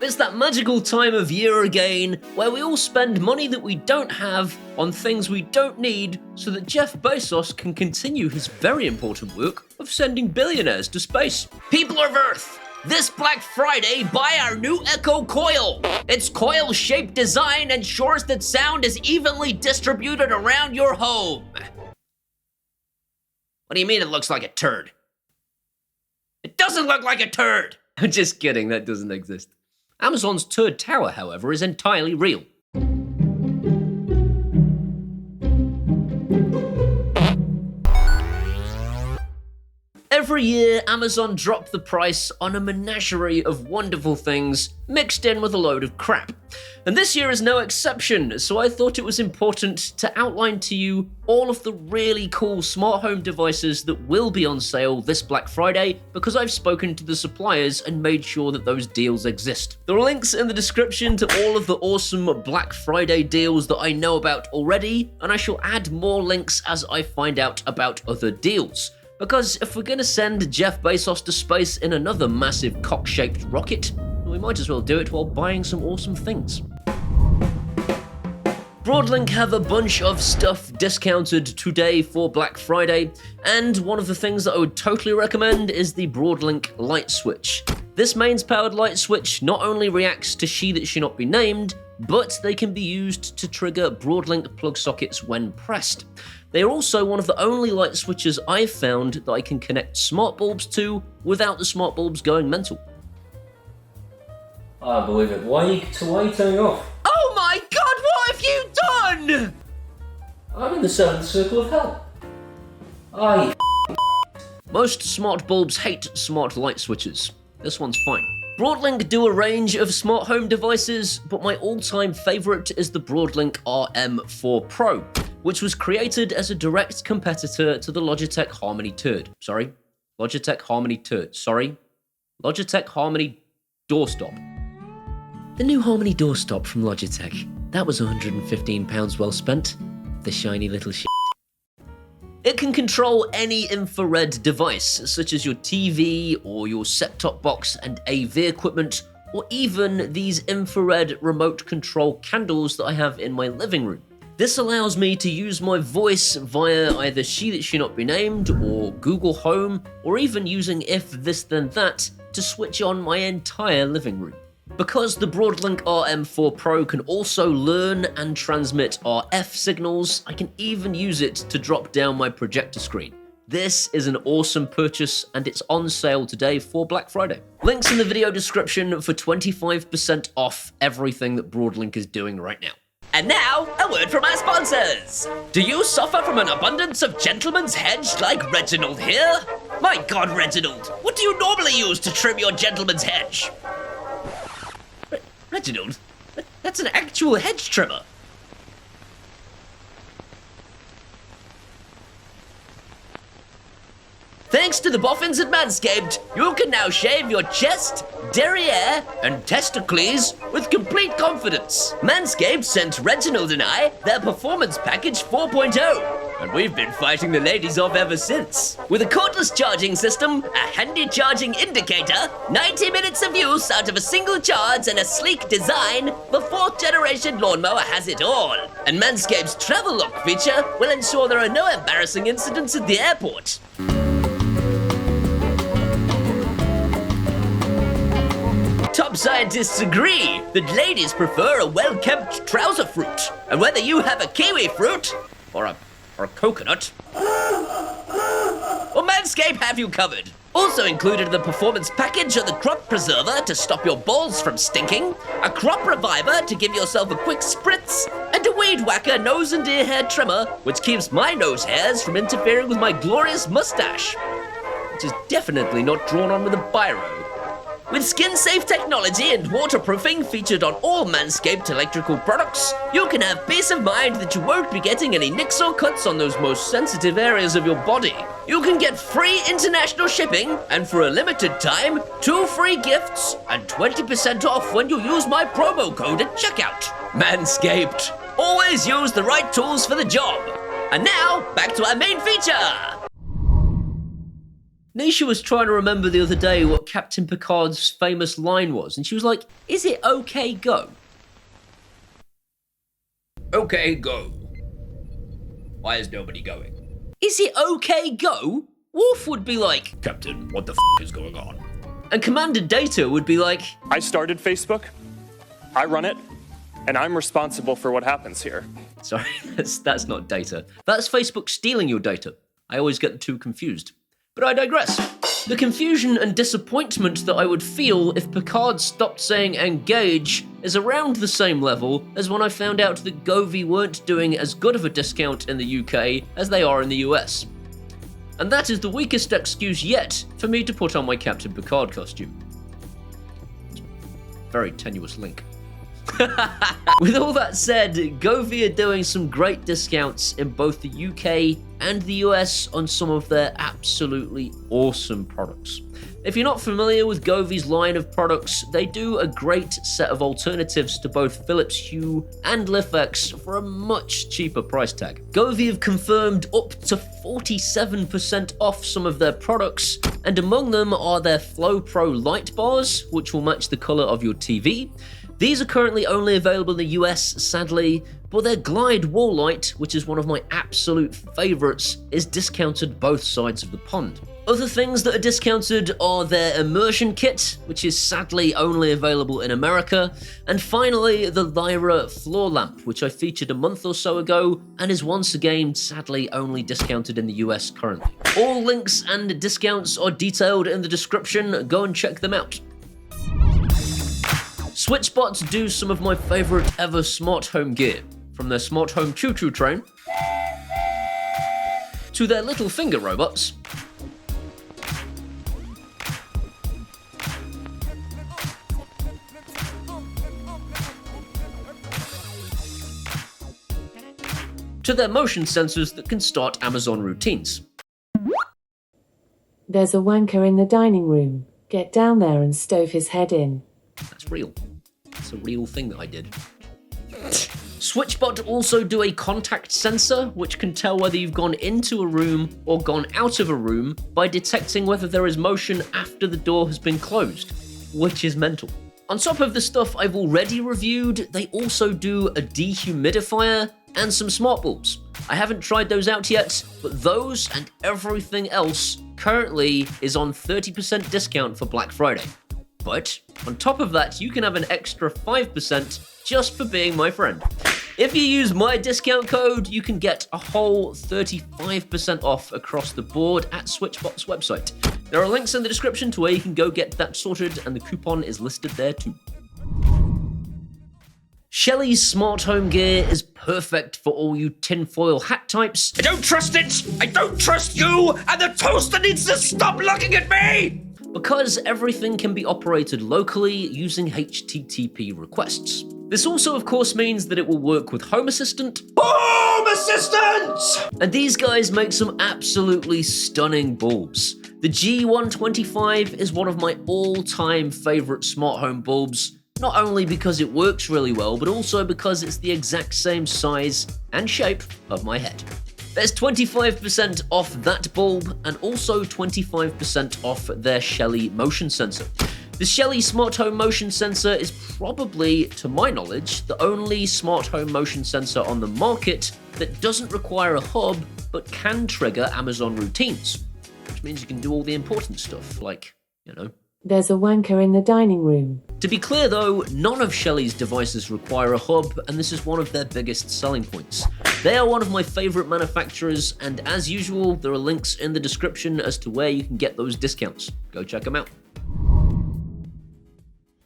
It's that magical time of year again where we all spend money that we don't have on things we don't need so that Jeff Bezos can continue his very important work of sending billionaires to space. People of Earth, this Black Friday, buy our new Echo Coil. Its coil-shaped design ensures that sound is evenly distributed around your home. What do you mean it looks like a turd? It doesn't look like a turd! I'm just kidding, that doesn't exist. Amazon's Turd Tower, however, is entirely real. Every year, Amazon drop the price on a menagerie of wonderful things mixed in with a load of crap. And this year is no exception, so I thought it was important to outline to you all of the really cool smart home devices that will be on sale this Black Friday because I've spoken to the suppliers and made sure that those deals exist. There are links in the description to all of the awesome Black Friday deals that I know about already, and I shall add more links as I find out about other deals. Because if we're gonna send Jeff Bezos to space in another massive cock-shaped rocket, we might as well do it while buying some awesome things. Broadlink have a bunch of stuff discounted today for Black Friday, and one of the things that I would totally recommend is the Broadlink light switch. This mains-powered light switch not only reacts to She That Should Not Be Named, but they can be used to trigger Broadlink plug sockets when pressed. They are also one of the only light switches I've found that I can connect smart bulbs to without the smart bulbs going mental. I believe it. Why are you turning off? Oh my god, what have you done? I'm in the seventh circle of hell. Most smart bulbs hate smart light switches. This one's fine. Broadlink do a range of smart home devices, but my all-time favorite is the Broadlink RM4 Pro, which was created as a direct competitor to the Logitech Harmony Logitech Harmony Doorstop. The new Harmony Doorstop from Logitech. That was £115 well spent. The shiny little shit. It can control any infrared device, such as your TV or your set-top box and AV equipment, or even these infrared remote control candles that I have in my living room. This allows me to use my voice via either She That Should Not Be Named or Google Home, or even using If This Then That to switch on my entire living room. Because the Broadlink RM4 Pro can also learn and transmit RF signals, I can even use it to drop down my projector screen. This is an awesome purchase and it's on sale today for Black Friday. Links in the video description for 25% off everything that Broadlink is doing right now. And now, a word from our sponsors. Do you suffer from an abundance of gentleman's hedge like Reginald here? My God, Reginald, what do you normally use to trim your gentleman's hedge? Reginald, that's an actual hedge trimmer. Thanks to the boffins at Manscaped, you can now shave your chest, derriere, and testicles with complete confidence. Manscaped sent Reginald and I their Performance Package 4.0, and we've been fighting the ladies off ever since. With a cordless charging system, a handy charging indicator, 90 minutes of use out of a single charge, and a sleek design, the 4th generation lawnmower has it all. And Manscaped's Travel Lock feature will ensure there are no embarrassing incidents at the airport. Top scientists agree that ladies prefer a well-kept trouser fruit. And whether you have a kiwi fruit, or a coconut, or Manscaped have you covered. Also included in the performance package are the crop preserver to stop your balls from stinking, a crop reviver to give yourself a quick spritz, and a weed whacker nose and ear hair trimmer, which keeps my nose hairs from interfering with my glorious mustache, which is definitely not drawn on with a biro. With skin-safe technology and waterproofing featured on all Manscaped electrical products, you can have peace of mind that you won't be getting any nicks or cuts on those most sensitive areas of your body. You can get free international shipping, and for a limited time, 2 free gifts and 20% off when you use my promo code at checkout. Manscaped. Always use the right tools for the job. And now, back to our main feature. Nisha was trying to remember the other day what Captain Picard's famous line was, and she was like, "Is it okay, go?" Okay, go. Why is nobody going? Is it okay, go? Worf would be like, "Captain, what the f*** is going on?" And Commander Data would be like, I started Facebook, I run it, and I'm responsible for what happens here. sorry, that's not data. That's Facebook stealing your data. I always get the two confused. But I digress. The confusion and disappointment that I would feel if Picard stopped saying engage is around the same level as when I found out that Govee weren't doing as good of a discount in the UK as they are in the US. And that is the weakest excuse yet for me to put on my Captain Picard costume. Very tenuous link. With all that said, Govee are doing some great discounts in both the UK and the US on some of their absolutely awesome products. If you're not familiar with Govee's line of products, they do a great set of alternatives to both Philips Hue and LIFX for a much cheaper price tag. Govee have confirmed up to 47% off some of their products, and among them are their Flow Pro light bars, which will match the colour of your TV. These are currently only available in the US, sadly, but their Glide wall light, which is one of my absolute favourites, is discounted both sides of the pond. Other things that are discounted are their immersion kit, which is sadly only available in America, and finally the Lyra floor lamp, which I featured a month or so ago and is once again sadly only discounted in the US currently. All links and discounts are detailed in the description, go and check them out. SwitchBot do some of my favourite ever smart home gear, from their smart home choo-choo train, to their little finger robots, to their motion sensors that can start Amazon routines. There's a wanker in the dining room. Get down there and stove his head in. That's real. It's a real thing that I did. SwitchBot also do a contact sensor, which can tell whether you've gone into a room or gone out of a room by detecting whether there is motion after the door has been closed, which is mental. On top of the stuff I've already reviewed, they also do a dehumidifier and some smart bulbs. I haven't tried those out yet, but those and everything else currently is on 30% discount for Black Friday. But on top of that, you can have an extra 5% just for being my friend. If you use my discount code, you can get a whole 35% off across the board at SwitchBot's website. There are links in the description to where you can go get that sorted, and the coupon is listed there too. Shelly's smart home gear is perfect for all you tinfoil hat types. I don't trust it! I don't trust you! And the toaster needs to stop looking at me! Because everything can be operated locally using HTTP requests. This also, of course, means that it will work with Home Assistant. Home Assistant! And these guys make some absolutely stunning bulbs. The G125 is one of my all-time favorite smart home bulbs, not only because it works really well, but also because it's the exact same size and shape of my head. There's 25% off that bulb and also 25% off their Shelly motion sensor. The Shelly smart home motion sensor is probably, to my knowledge, the only smart home motion sensor on the market that doesn't require a hub but can trigger Amazon routines, which means you can do all the important stuff like, There's a wanker in the dining room. To be clear though, none of Shelly's devices require a hub, and this is one of their biggest selling points. They are one of my favourite manufacturers, and as usual, there are links in the description as to where you can get those discounts. Go check them out.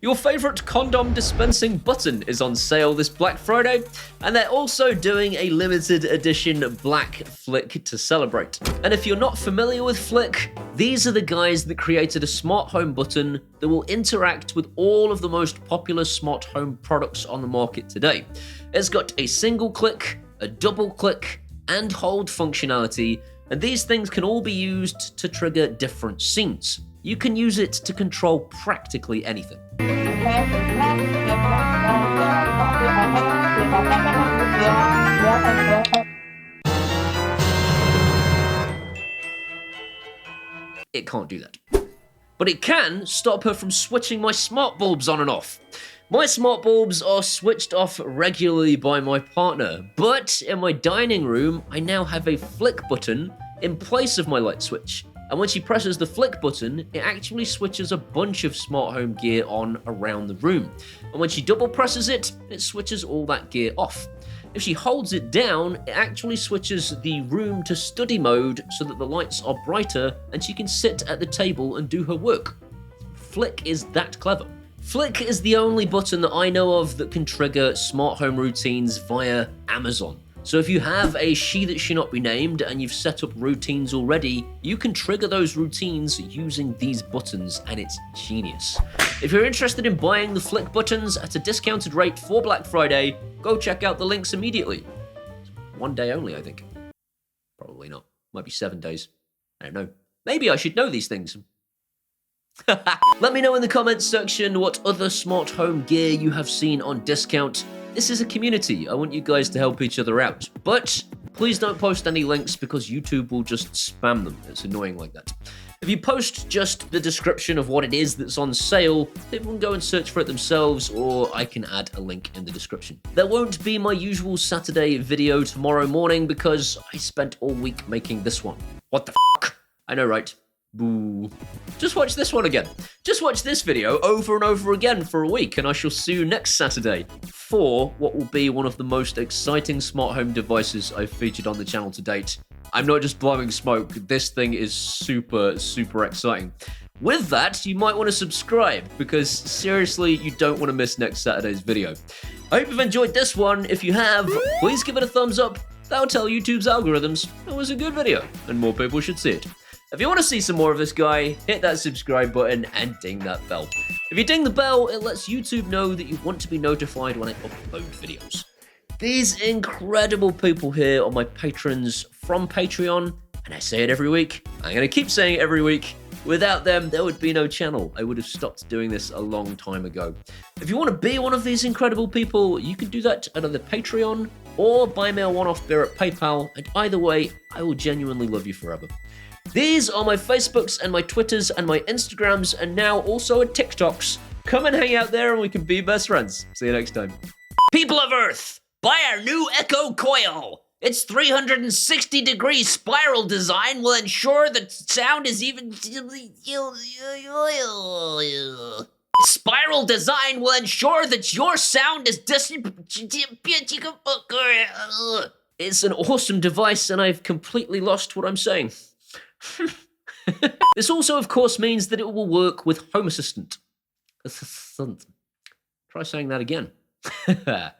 Your favourite condom dispensing button is on sale this Black Friday, and they're also doing a limited edition Black Flic to celebrate. And if you're not familiar with Flic, these are the guys that created a smart home button that will interact with all of the most popular smart home products on the market today. It's got a single click, a double click, and hold functionality, and these things can all be used to trigger different scenes. You can use it to control practically anything. it can't do that. But it can stop her from switching my smart bulbs on and off. My smart bulbs are switched off regularly by my partner, but in my dining room, I now have a flick button in place of my light switch. And when she presses the flick button, it actually switches a bunch of smart home gear on around the room. And when she double presses it, it switches all that gear off. If she holds it down, it actually switches the room to study mode so that the lights are brighter and she can sit at the table and do her work. Flic is that clever. Flic is the only button that I know of that can trigger smart home routines via Amazon. So if you have a she that should not be named and you've set up routines already, you can trigger those routines using these buttons, and it's genius. If you're interested in buying the Flic buttons at a discounted rate for Black Friday, go check out the links immediately. It's 1 day only, I think. Probably not. Might be 7 days. I don't know. Maybe I should know these things. Let me know in the comments section what other smart home gear you have seen on discount. This is a community. I want you guys to help each other out. But please don't post any links because YouTube will just spam them. It's annoying like that. If you post just the description of what it is that's on sale, people can go and search for it themselves, or I can add a link in the description. There won't be my usual Saturday video tomorrow morning because I spent all week making this one. What the f***? I know, right? Boo. Just watch this one again. Just watch this video over and over again for a week, and I shall see you next Saturday for what will be one of the most exciting smart home devices I've featured on the channel to date. I'm not just blowing smoke, this thing is super, super exciting. With that, you might want to subscribe, because seriously, you don't want to miss next Saturday's video. I hope you've enjoyed this one. If you have, please give it a thumbs up. That'll tell YouTube's algorithms it was a good video, and more people should see it. If you want to see some more of this guy, hit that subscribe button and ding that bell. If you ding the bell, it lets YouTube know that you want to be notified when I upload videos. These incredible people here are my patrons from Patreon, and I say it every week. I'm going to keep saying it every week. Without them, there would be no channel. I would have stopped doing this a long time ago. If you want to be one of these incredible people, you can do that at either Patreon or buy me a one-off beer at PayPal, and either way, I will genuinely love you forever. These are my Facebooks and my Twitters and my Instagrams, and now also a TikToks. Come and hang out there and we can be best friends. See you next time. People of Earth, buy our new Echo Coil. Its 360-degree spiral design will ensure that sound is even... Spiral design will ensure that your sound is It's an awesome device, and I've completely lost what I'm saying. This also, of course, means that it will work with Home Assistant. Try saying that again.